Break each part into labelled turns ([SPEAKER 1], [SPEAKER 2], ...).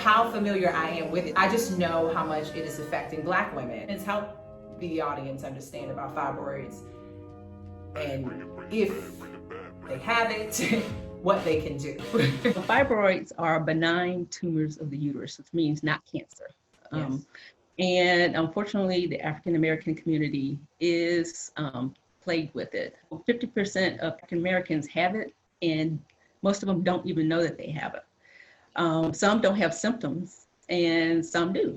[SPEAKER 1] how familiar I am with it. I just know how much it is affecting Black women. It's helped the audience understand about fibroids and if they have it, what they can do.
[SPEAKER 2] Fibroids are benign tumors of the uterus, which means not cancer.
[SPEAKER 1] Yes.
[SPEAKER 2] And unfortunately, the African American community is plagued with it. 50% of African Americans have it, and most of them don't even know that they have it. Some don't have symptoms, and some do.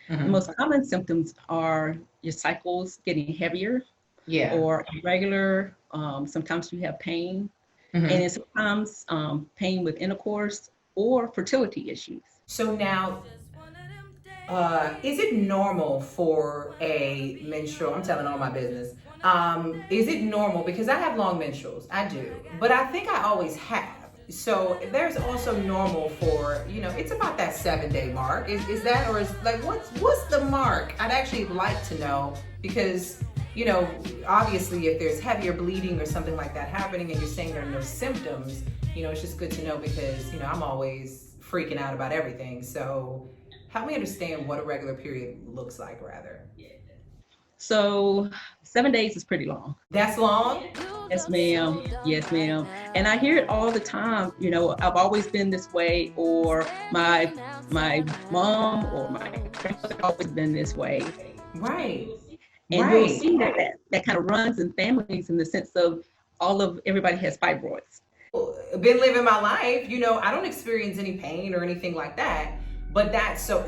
[SPEAKER 2] The most common symptoms are your cycles getting heavier, or irregular. Sometimes you have pain, and then sometimes pain with intercourse or fertility issues.
[SPEAKER 1] So now, is it normal for a menstrual, I'm telling all my business, is it normal, because I have long menstruals, I do, but I think I always have. So there's also normal for, it's about that 7-day mark. Is that, or is like, what's the mark? I'd actually like to know, because, obviously if there's heavier bleeding or something like that happening and you're saying there are no symptoms, it's just good to know, because, I'm always freaking out about everything. So help me understand what a regular period looks like, rather.
[SPEAKER 2] So 7 days is pretty long.
[SPEAKER 1] That's long?
[SPEAKER 2] Yes, ma'am. Yes, ma'am. And I hear it all the time. I've always been this way, or my mom or my grandmother always been this way.
[SPEAKER 1] Right.
[SPEAKER 2] And you'll see that kind of runs in families, in the sense of everybody has fibroids.
[SPEAKER 1] Been living my life, I don't experience any pain or anything like that. But that's so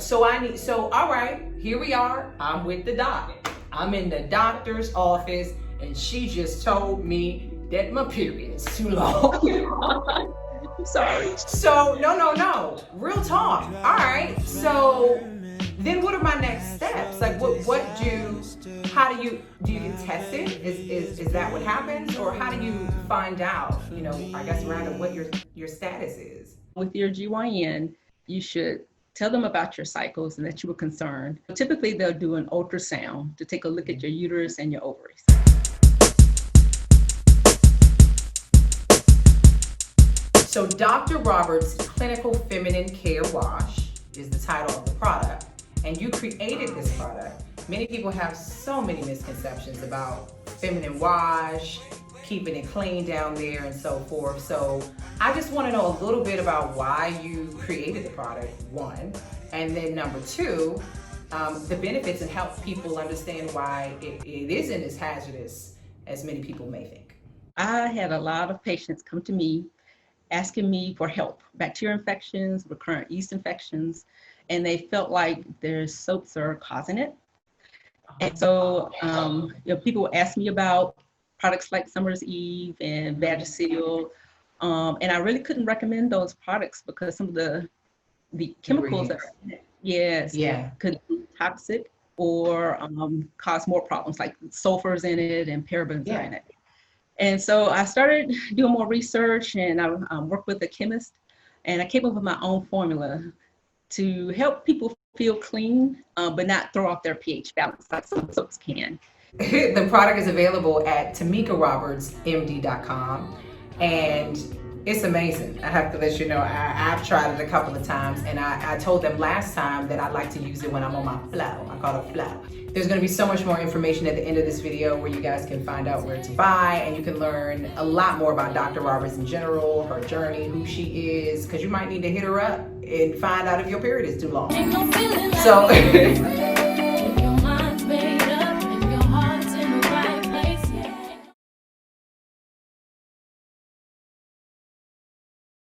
[SPEAKER 1] all right, here we are. I'm with the doc. I'm in the doctor's office, and she just told me that my period is too long.
[SPEAKER 2] I'm sorry.
[SPEAKER 1] So no. Real talk. All right. So then what are my next steps? Like how do you get tested? Is that what happens? Or how do you find out, I guess rather what your status is?
[SPEAKER 2] With your GYN, you should tell them about your cycles and that you were concerned. Typically, they'll do an ultrasound to take a look at your uterus and your ovaries.
[SPEAKER 1] So Dr. Roberts' Clinical Feminine Care Wash is the title of the product, and you created this product. Many people have so many misconceptions about feminine wash, keeping it clean down there, and so forth. So I just want to know a little bit about why you created the product, one, and then number two, the benefits, and help people understand why it isn't as hazardous as many people may think.
[SPEAKER 2] I had a lot of patients come to me asking me for help, bacterial infections, recurrent yeast infections, and they felt like their soaps are causing it. And so people ask me about products like Summer's Eve and Vagisil, and I really couldn't recommend those products because some of the chemicals that are in it, could be toxic or cause more problems, like sulfur's in it and parabens are in it. And so I started doing more research, and I worked with a chemist, and I came up with my own formula to help people feel clean, but not throw off their pH balance like some soaps can.
[SPEAKER 1] The product is available at TamikaRobertsMD.com, and it's amazing. I have to let you know, I've tried it a couple of times, and I told them last time that I like to use it when I'm on my flow. I call it flow. There's going to be so much more information at the end of this video where you guys can find out where to buy, and you can learn a lot more about Dr. Roberts in general, her journey, who she is, because you might need to hit her up and find out if your period is too long. So